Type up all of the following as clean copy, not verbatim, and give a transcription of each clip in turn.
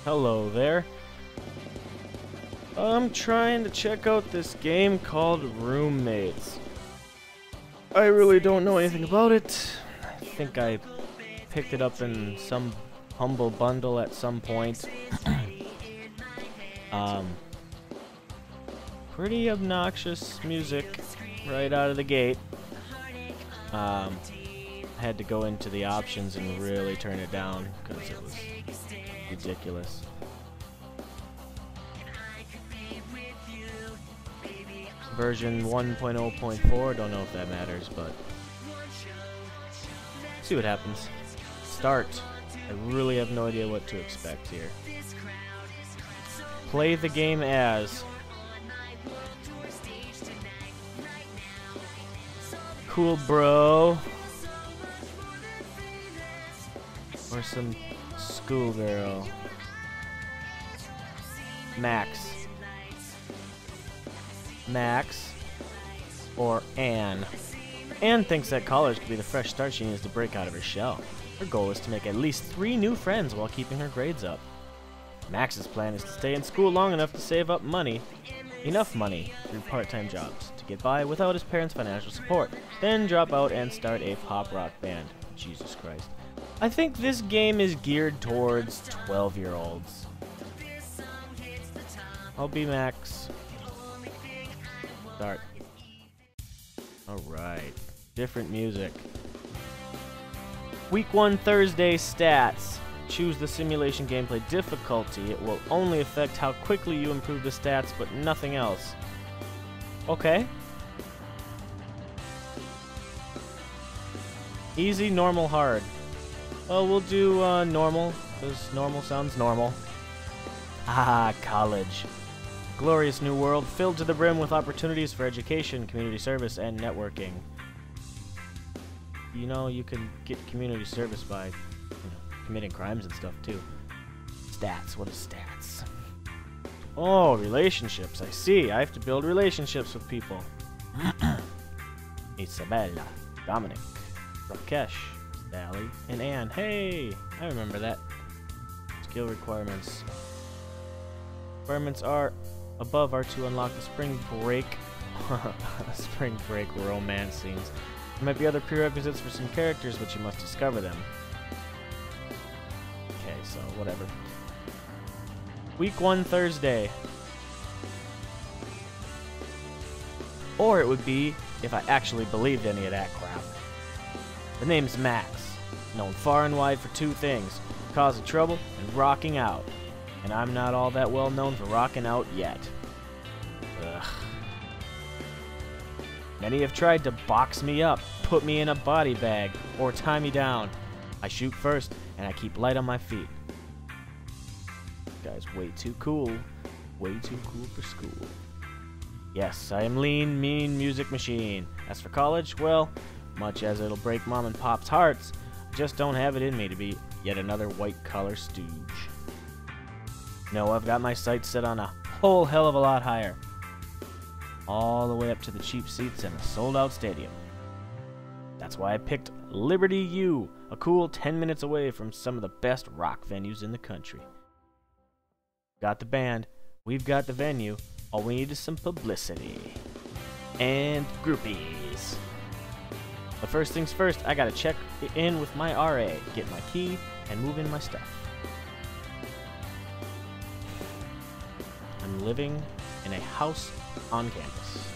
Hello there. I'm trying to check out this game called Roommates. I really don't know anything about it. I think I picked it up in some humble bundle at some point. Pretty obnoxious music right out of the gate. I had to go into the options and really turn it down because it was ridiculous. Version 1.0.4, don't know if that matters, but see what happens. Start. I really have no idea what to expect here. Play the game as cool bro or some schoolgirl. Max or Anne. Anne thinks that college could be the fresh start she needs to break out of her shell. Her goal is to make at least 3 new friends while keeping her grades up. Max's plan is to stay in school long enough to save up enough money through part-time jobs to get by without his parents' financial support, then drop out and start a pop rock band. Jesus Christ. I think this game is geared towards 12-year-olds. I'll be Max. Start. Alright. Different music. Week 1 Thursday stats. Choose the simulation gameplay difficulty. It will only affect how quickly you improve the stats, but nothing else. Okay. Easy, normal, hard. Well, we'll do normal, because normal sounds normal. Ah, college. Glorious new world filled to the brim with opportunities for education, community service, and networking. You know, you can get community service by committing crimes and stuff too. Stats. What is stats? Oh, relationships. I see. I have to build relationships with people. Isabella, Dominic, Rakesh, Sally, and Anne. Hey, I remember that. Skill requirements. Requirements are above are to unlock the spring break romance scenes. There might be other prerequisites for some characters, but you must discover them. Okay, so whatever. Week 1 Thursday. Or it would be if I actually believed any of that crap. The name's Max, known far and wide for 2 things: causing trouble and rocking out. And I'm not all that well known for rocking out yet. Ugh. Many have tried to box me up, put me in a body bag, or tie me down. I shoot first, and I keep light on my feet. This guy's way too cool. Way too cool for school. Yes, I am lean, mean music machine. As for college, well, much as it'll break mom and pop's hearts, I just don't have it in me to be yet another white-collar stooge. No, I've got my sights set on a whole hell of a lot higher. All the way up to the cheap seats in a sold-out stadium. That's why I picked Liberty U, a cool 10 minutes away from some of the best rock venues in the country. Got the band, we've got the venue, all we need is some publicity. And groupies. But first things first, I gotta check in with my RA, get my key, and move in my stuff. I'm living in a house on campus.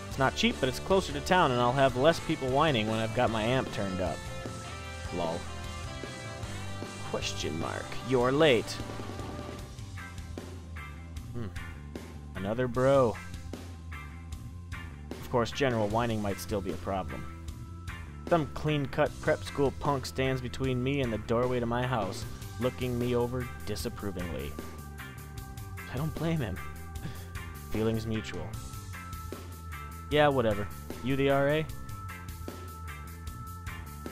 It's not cheap, but it's closer to town, and I'll have less people whining when I've got my amp turned up. Lol. Question mark. You're late. Another bro. Of course, general whining might still be a problem. Some clean-cut prep school punk stands between me and the doorway to my house, looking me over disapprovingly. I don't blame him. Feelings mutual. Yeah, whatever. You the RA?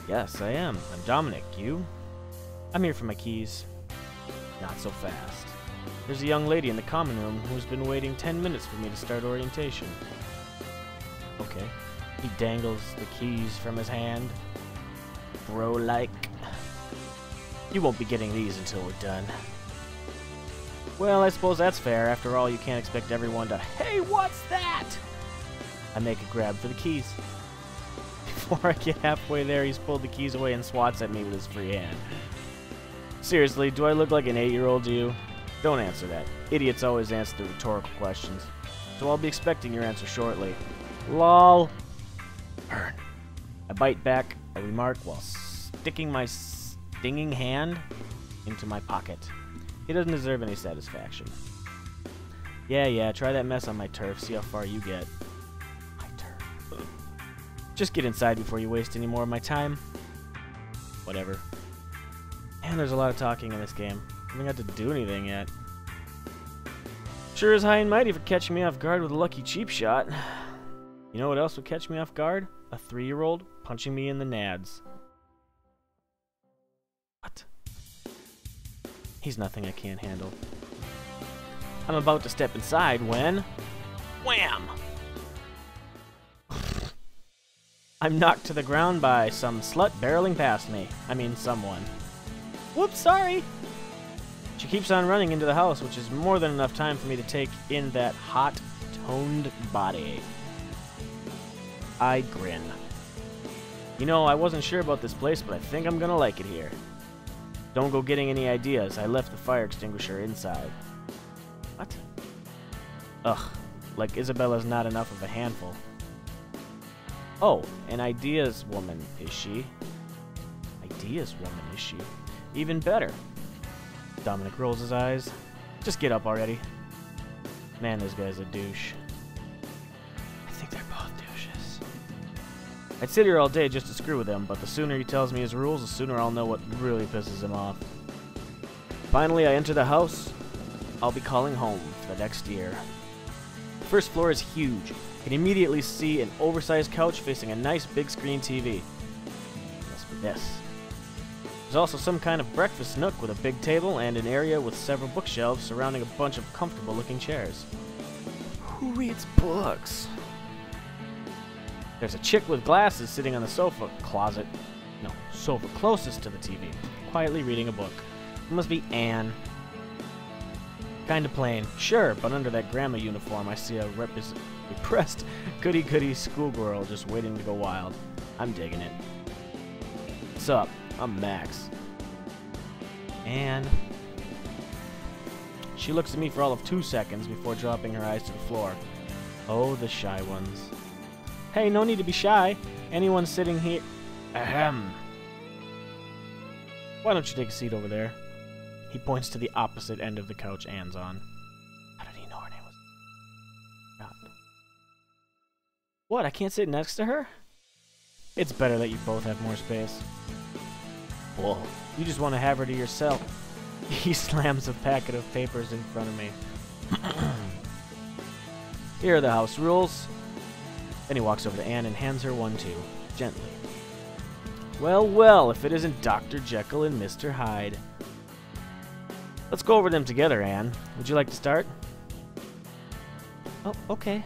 Yes, I am. I'm Dominic. You? I'm here for my keys. Not so fast. There's a young lady in the common room who's been waiting 10 minutes for me to start orientation. Okay. He dangles the keys from his hand. Bro-like. You won't be getting these until we're done. Well, I suppose that's fair. After all, you can't expect everyone to, "Hey, what's that?" I make a grab for the keys. Before I get halfway there, he's pulled the keys away and swats at me with his free hand. Seriously, do I look like an 8-year-old to you? Don't answer that. Idiots always answer the rhetorical questions. So I'll be expecting your answer shortly. Lol. Burn. I bite back, I remark, while sticking my stinging hand into my pocket. He doesn't deserve any satisfaction. Yeah, try that mess on my turf, see how far you get. My turf. Just get inside before you waste any more of my time. Whatever. Man, there's a lot of talking in this game. I haven't got to do anything yet. Sure is high and mighty for catching me off guard with a lucky cheap shot. You know what else would catch me off guard? A 3-year-old punching me in the nads. What? He's nothing I can't handle. I'm about to step inside when... Wham! I'm knocked to the ground by some slut barreling past me. I mean, someone. Whoops, sorry! She keeps on running into the house, which is more than enough time for me to take in that hot, toned body. I grin. You know, I wasn't sure about this place, but I think I'm gonna like it here. Don't go getting any ideas. I left the fire extinguisher inside. What? Ugh, like Isabella's not enough of a handful. Oh, an ideas woman, is she? Ideas woman, is she? Even better. Dominic rolls his eyes. Just get up already. Man, this guy's a douche. I think they're both douches. I'd sit here all day just to screw with him, but the sooner he tells me his rules, the sooner I'll know what really pisses him off. Finally, I enter the house I'll be calling home for the next year. The first floor is huge. You can immediately see an oversized couch facing a nice big screen TV. Must be this. There's also some kind of breakfast nook with a big table and an area with several bookshelves surrounding a bunch of comfortable-looking chairs. Who reads books? There's a chick with glasses sitting on the sofa closest to the TV, quietly reading a book. It must be Anne. Kinda plain, sure, but under that grandma uniform I see a repressed goody-goody schoolgirl just waiting to go wild. I'm digging it. What's up? I'm Max. And she looks at me for all of 2 seconds before dropping her eyes to the floor. Oh, the shy ones. Hey, no need to be shy. Anyone sitting here... Ahem. Why don't you take a seat over there? He points to the opposite end of the couch Anne's on. How did he know her name was... God. What, I can't sit next to her? It's better that you both have more space. Whoa, you just want to have her to yourself. He slams a packet of papers in front of me. Here are the house rules. Then he walks over to Anne and hands her one too, gently. Well, if it isn't Dr. Jekyll and Mr. Hyde. Let's go over them together, Anne. Would you like to start? Oh, okay.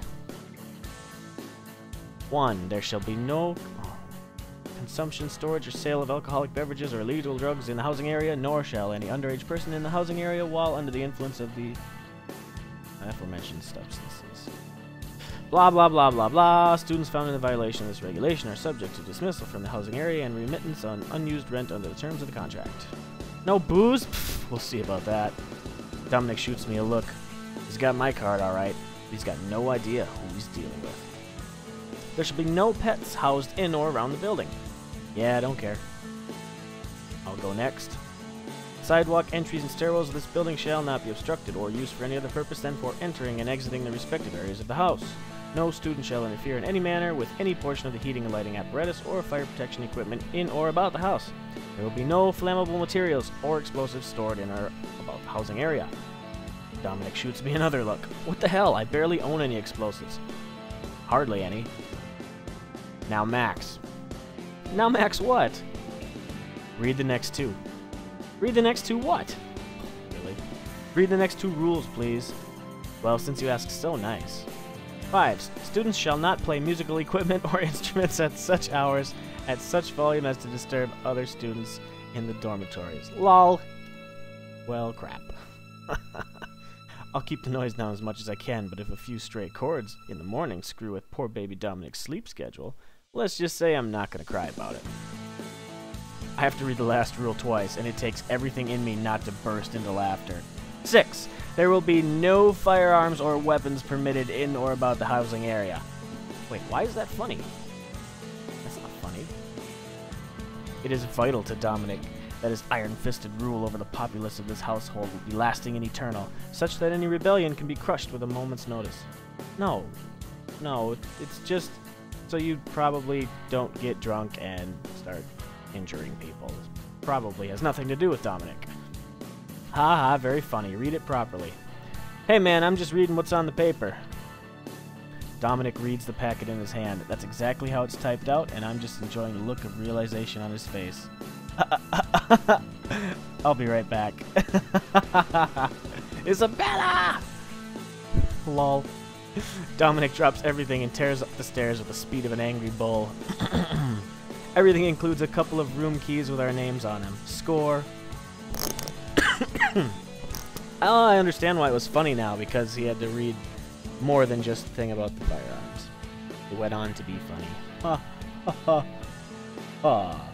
1. There shall be no consumption, storage, or sale of alcoholic beverages or illegal drugs in the housing area, nor shall any underage person in the housing area while under the influence of the aforementioned substances. Blah, blah, blah, blah, blah. Students found in violation of this regulation are subject to dismissal from the housing area and remittance on unused rent under the terms of the contract. No booze? Pfft, we'll see about that. Dominic shoots me a look. He's got my card, all right. He's got no idea who he's dealing with. There should be no pets housed in or around the building. Yeah, I don't care. I'll go next. Sidewalk entries and stairwells of this building shall not be obstructed or used for any other purpose than for entering and exiting the respective areas of the house. No student shall interfere in any manner with any portion of the heating and lighting apparatus or fire protection equipment in or about the house. There will be no flammable materials or explosives stored in or about the housing area. Dominic shoots me another look. What the hell? I barely own any explosives. Hardly any. Now Max. Now Max what? Read the next 2. Read the next 2 what? Really? Read the next 2 rules, please. Well, since you ask, so nice. 5. Students shall not play musical equipment or instruments at such hours, at such volume as to disturb other students in the dormitories. LOL. Well, crap. I'll keep the noise down as much as I can, but if a few stray chords in the morning screw with poor baby Dominic's sleep schedule, let's just say I'm not going to cry about it. I have to read the last rule twice, and it takes everything in me not to burst into laughter. 6. There will be no firearms or weapons permitted in or about the housing area. Wait, why is that funny? That's not funny. It is vital to Dominic that his iron-fisted rule over the populace of this household will be lasting and eternal, such that any rebellion can be crushed with a moment's notice. No, it's just so you probably don't get drunk and start injuring people. It probably has nothing to do with Dominic. Haha, very funny. Read it properly. Hey man, I'm just reading what's on the paper. Dominic reads the packet in his hand. That's exactly how it's typed out, and I'm just enjoying the look of realization on his face. I'll be right back. Isabella! Lol. Dominic drops everything and tears up the stairs with the speed of an angry bull. Everything includes a couple of room keys with our names on them. Score. Oh, I understand why it was funny now, because he had to read more than just the thing about the firearms. It went on to be funny. Ha ha ha ha.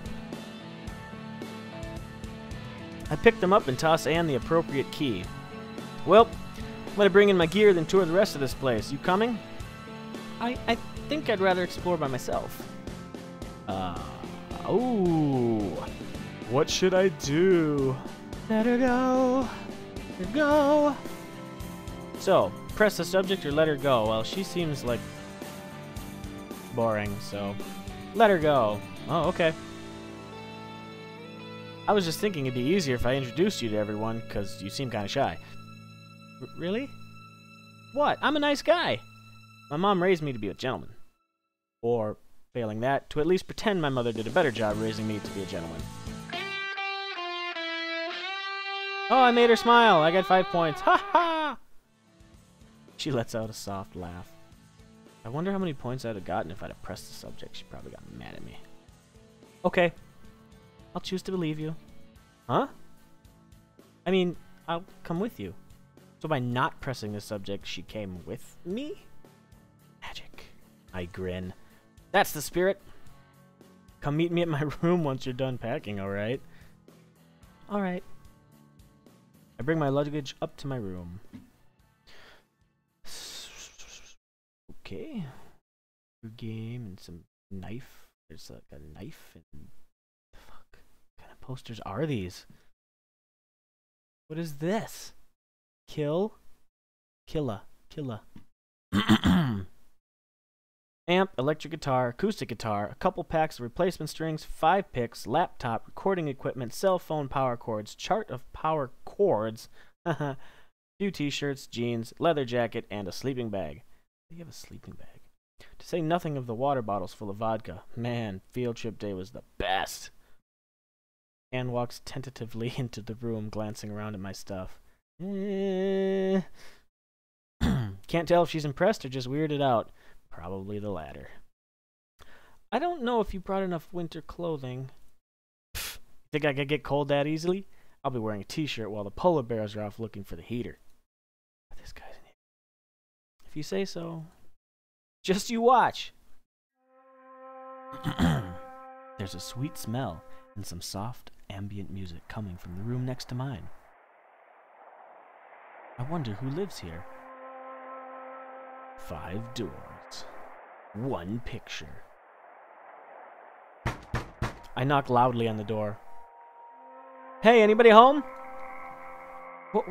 I picked them up and tossed Anne the appropriate key. Well, I'm gonna bring in my gear then tour the rest of this place. You coming? I think I'd rather explore by myself. Oh. What should I do? Let her go. Let her go. So, press the subject or let her go. Well, she seems like boring, so let her go. Oh, okay. I was just thinking it'd be easier if I introduced you to everyone, because you seem kind of shy. Really? What? I'm a nice guy. My mom raised me to be a gentleman. Or, failing that, to at least pretend my mother did a better job raising me to be a gentleman. Oh, I made her smile. I got 5 points. Ha ha! She lets out a soft laugh. I wonder how many points I'd have gotten if I'd have pressed the subject. She probably got mad at me. Okay. I'll choose to believe you. Huh? I mean, I'll come with you. So by not pressing the subject, she came with me? Magic. I grin. That's the spirit. Come meet me at my room once you're done packing, alright? Alright. I bring my luggage up to my room. Okay. A game and some knife. There's like a knife and... Fuck. What kind of posters are these? What is this? Kill? Killa. Killa. Amp, electric guitar, acoustic guitar, a couple packs of replacement strings, 5 picks, laptop, recording equipment, cell phone power cords, chart of power cords, few t-shirts, jeans, leather jacket, and a sleeping bag. Do you have a sleeping bag? To say nothing of the water bottles full of vodka. Man, field trip day was the best. Anne walks tentatively into the room, glancing around at my stuff. Can't tell if she's impressed or just weirded out. Probably the latter. I don't know if you brought enough winter clothing. Pfft, think I could get cold that easily? I'll be wearing a t-shirt while the polar bears are off looking for the heater. This guy's in here. If you say so. Just you watch. There's a sweet smell and some soft ambient music coming from the room next to mine. I wonder who lives here. 5 doors. 1 picture. I knock loudly on the door. Hey, anybody home? What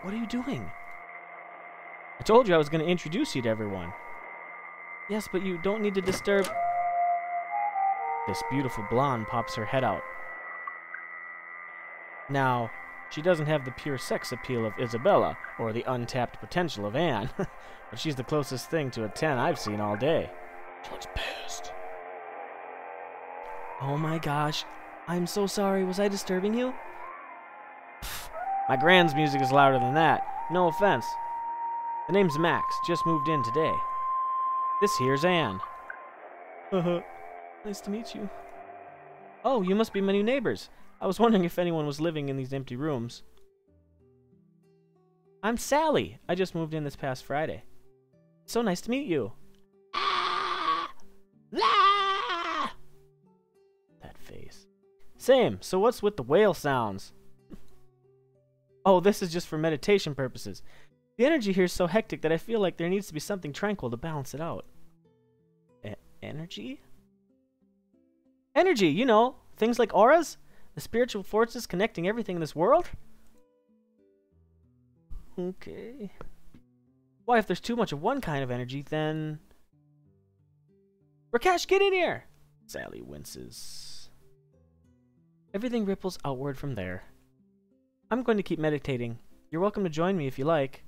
are you doing? I told you I was going to introduce you to everyone. Yes, but you don't need to disturb... This beautiful blonde pops her head out. Now, she doesn't have the pure sex appeal of Isabella, or the untapped potential of Anne, but she's the closest thing to a 10 I've seen all day. She looks pissed. Oh my gosh, I'm so sorry, was I disturbing you? Pfft, my grand's music is louder than that, no offense. The name's Max, just moved in today. This here's Anne. Nice to meet you. Oh, you must be my new neighbors. I was wondering if anyone was living in these empty rooms. I'm Sally. I just moved in this past Friday. So nice to meet you. Ah! Ah! That face. Same. So what's with the whale sounds? Oh, this is just for meditation purposes. The energy here is so hectic that I feel like there needs to be something tranquil to balance it out. Energy? Energy, you know. Things like auras. The spiritual forces connecting everything in this world. Okay. Why, if there's too much of one kind of energy, then... Rakesh, get in here! Sally winces. Everything ripples outward from there. I'm going to keep meditating. You're welcome to join me if you like.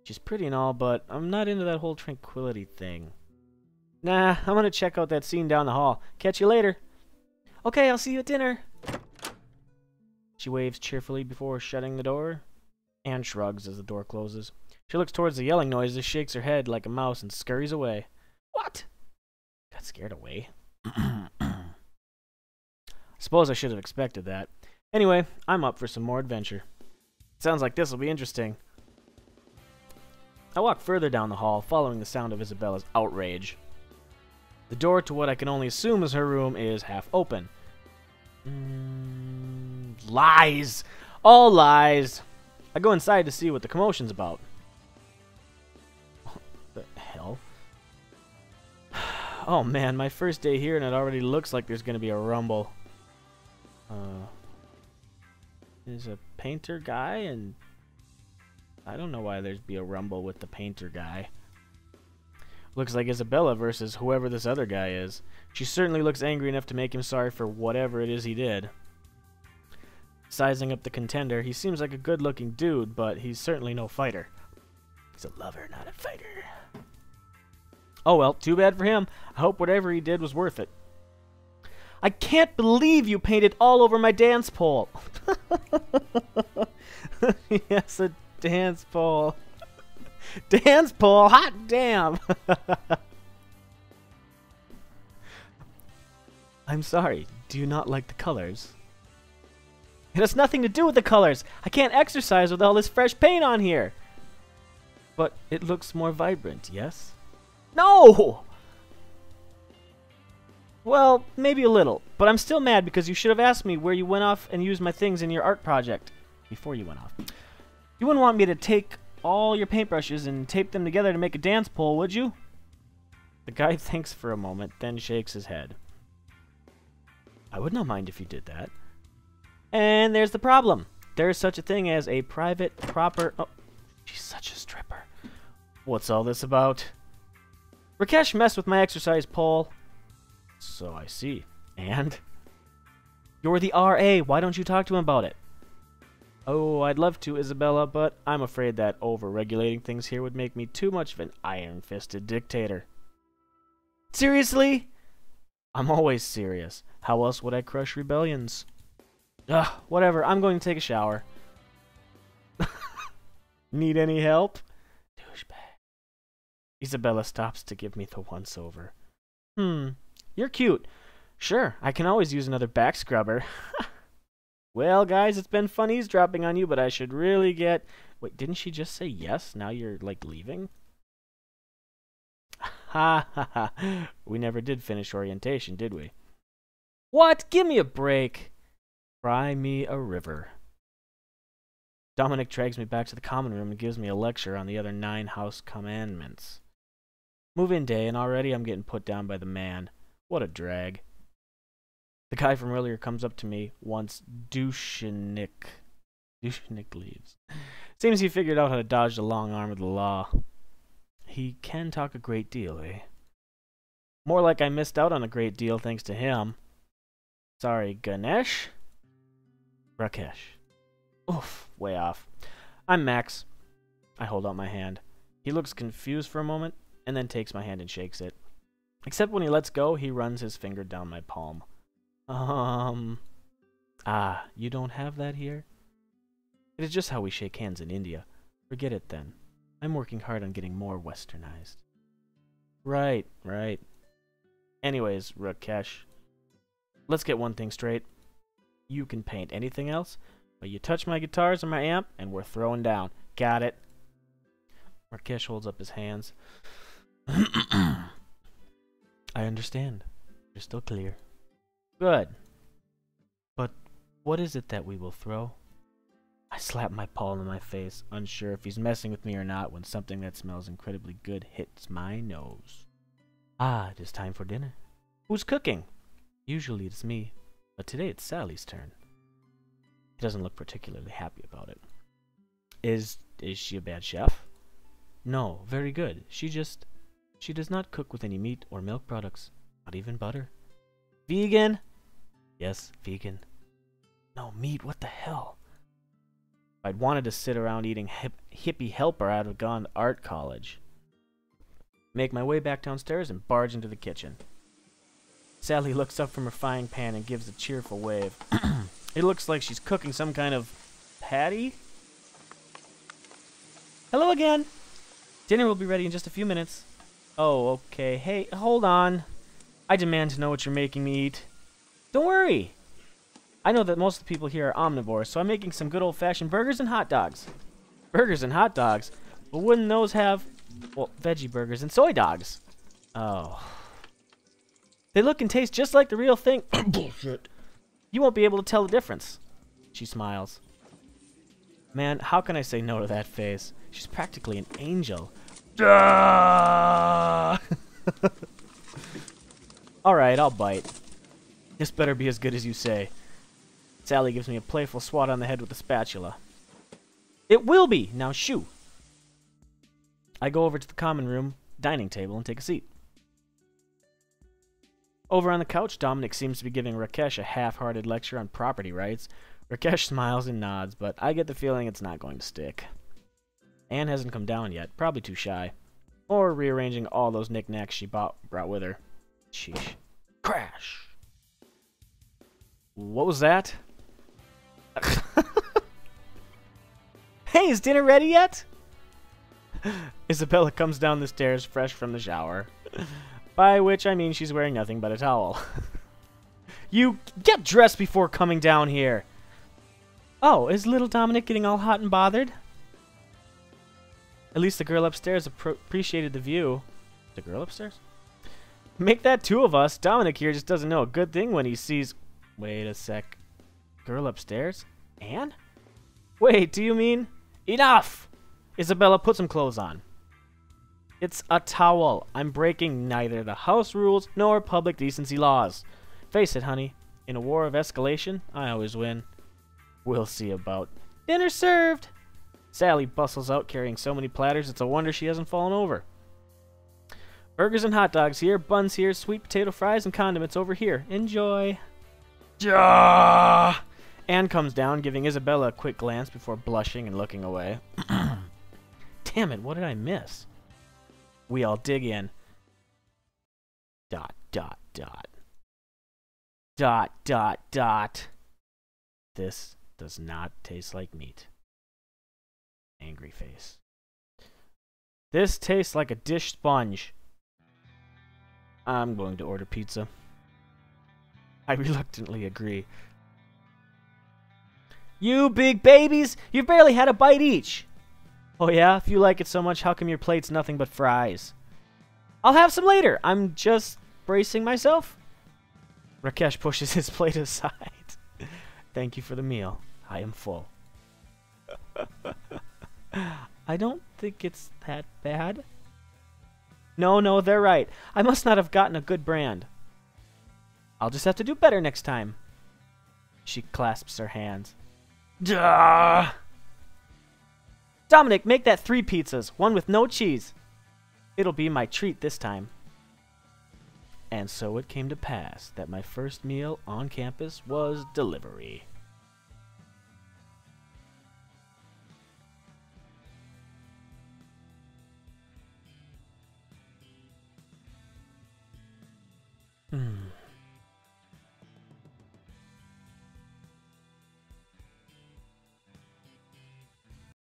She's pretty and all, but I'm not into that whole tranquility thing. Nah, I'm gonna check out that scene down the hall. Catch you later. Okay, I'll see you at dinner. She waves cheerfully before shutting the door. Anne shrugs as the door closes. She looks towards the yelling noises, shakes her head like a mouse, and scurries away. What? Got scared away. Suppose I should have expected that. Anyway, I'm up for some more adventure. Sounds like this will be interesting. I walk further down the hall, following the sound of Isabella's outrage. The door to what I can only assume is her room is half open. Lies! All lies! I go inside to see what the commotion's about. What the hell? Oh man, my first day here and it already looks like there's gonna be a rumble. There's a painter guy and... I don't know why there'd be a rumble with the painter guy. Looks like Isabella versus whoever this other guy is. She certainly looks angry enough to make him sorry for whatever it is he did. Sizing up the contender, he seems like a good-looking dude, but he's certainly no fighter. He's a lover, not a fighter. Oh well, too bad for him. I hope whatever he did was worth it. I can't believe you painted all over my dance pole. Yes, a dance pole. Dance pole, hot damn. I'm sorry, do you not like the colors? It has nothing to do with the colors. I can't exercise with all this fresh paint on here. But it looks more vibrant, yes? No! Well, maybe a little, but I'm still mad because you should have asked me where you went off and used my things in your art project before you went off. You wouldn't want me to take all your paintbrushes and tape them together to make a dance pole, would you? The guy thinks for a moment, then shakes his head. I would not mind if you did that. And there's the problem. There is such a thing as a private, proper... Oh, she's such a stripper. What's all this about? Rakesh messed with my exercise pole. So I see. And? You're the RA. Why don't you talk to him about it? Oh, I'd love to, Isabella, but I'm afraid that over-regulating things here would make me too much of an iron-fisted dictator. Seriously? I'm always serious. How else would I crush rebellions? Ugh, whatever. I'm going to take a shower. Need any help? Douchebag. Isabella stops to give me the once-over. You're cute. Sure, I can always use another back scrubber. Well, guys, it's been fun eavesdropping on you, but I should really get... Wait, didn't she just say yes? Now you're, like, leaving? Ha ha ha. We never did finish orientation, did we? What? Give me a break. Cry me a river. Dominic drags me back to the common room and gives me a lecture on the other 9 house commandments. Move-in day, and already I'm getting put down by the man. What a drag. The guy from earlier comes up to me once Douchenik leaves. Seems he figured out how to dodge the long arm of the law. He can talk a great deal, eh? More like I missed out on a great deal thanks to him. Sorry, Ganesh? Rakesh. Oof, way off. I'm Max. I hold out my hand. He looks confused for a moment, and then takes my hand and shakes it. Except when he lets go, he runs his finger down my palm. You don't have that here? It is just how we shake hands in India. Forget it then. I'm working hard on getting more westernized. Right. Anyways, Rakesh, let's get one thing straight. You can paint anything else, but you touch my guitars or my amp, and we're throwing down. got it. Rakesh holds up his hands. I understand. You're still clear. Good. But what is it that we will throw? I slap my palm in my face, unsure if he's messing with me or not, when something that smells incredibly good hits my nose. Ah, it is time for dinner. Who's cooking? Usually it's me, but today it's Sally's turn. He doesn't look particularly happy about it. Is she a bad chef? No, very good. She does not cook with any meat or milk products, not even butter. Vegan? Yes, vegan. No meat, what the hell? If I'd wanted to sit around eating hippie helper, I'd have gone to art college. Make my way back downstairs and barge into the kitchen. Sally looks up from her frying pan and gives a cheerful wave. It looks like she's cooking some kind of patty. Hello again. Dinner will be ready in just a few minutes. Oh, okay. Hey, hold on. I demand to know what you're making me eat. Don't worry. I know that most of the people here are omnivores, so I'm making some good old-fashioned burgers and hot dogs. Burgers and hot dogs? But wouldn't those have, well, veggie burgers and soy dogs? Oh. They look and taste just like the real thing. Bullshit. You won't be able to tell the difference. She smiles. Man, how can I say no to that face? She's practically an angel. Alright, I'll bite. This better be as good as you say. Sally gives me a playful swat on the head with a spatula. It will be! Now shoo! I go over to the common room dining table and take a seat. Over on the couch, Dominic seems to be giving Rakesh a half-hearted lecture on property rights. Rakesh smiles and nods, but I get the feeling it's not going to stick. Anne hasn't come down yet, probably too shy. Or rearranging all those knickknacks she brought with her. Sheesh. Crash! What was that? Hey, is dinner ready yet? Isabella comes down the stairs fresh from the shower. By which I mean she's wearing nothing but a towel. You get dressed before coming down here. Oh, is little Dominic getting all hot and bothered? At least the girl upstairs appreciated the view. The girl upstairs? Make that two of us. Dominic here just doesn't know a good thing when he sees... Wait a sec. Girl upstairs? Anne? Wait, do you mean... Enough! Isabella, put some clothes on. It's a towel. I'm breaking neither the house rules nor public decency laws. Face it, honey. In a war of escalation, I always win. We'll see about... Dinner served! Sally bustles out carrying so many platters it's a wonder she hasn't fallen over. Burgers and hot dogs here, buns here, sweet potato fries and condiments over here. Enjoy. Ja! Anne comes down, giving Isabella a quick glance before blushing and looking away. Damn it, what did I miss? We all dig in. Dot, dot, dot. Dot, dot, dot. This does not taste like meat. Angry face. This tastes like a dish sponge. I'm going to order pizza. I reluctantly agree. You big babies! You've barely had a bite each! Oh yeah? If you like it so much, how come your plate's nothing but fries? I'll have some later! I'm just bracing myself. Rakesh pushes his plate aside. Thank you for the meal. I am full. I don't think it's that bad. No, they're right. I must not have gotten a good brand. I'll just have to do better next time. She clasps her hands. Duh! Dominic, make that 3 pizzas, one with no cheese. It'll be my treat this time. And so it came to pass that my first meal on campus was delivery.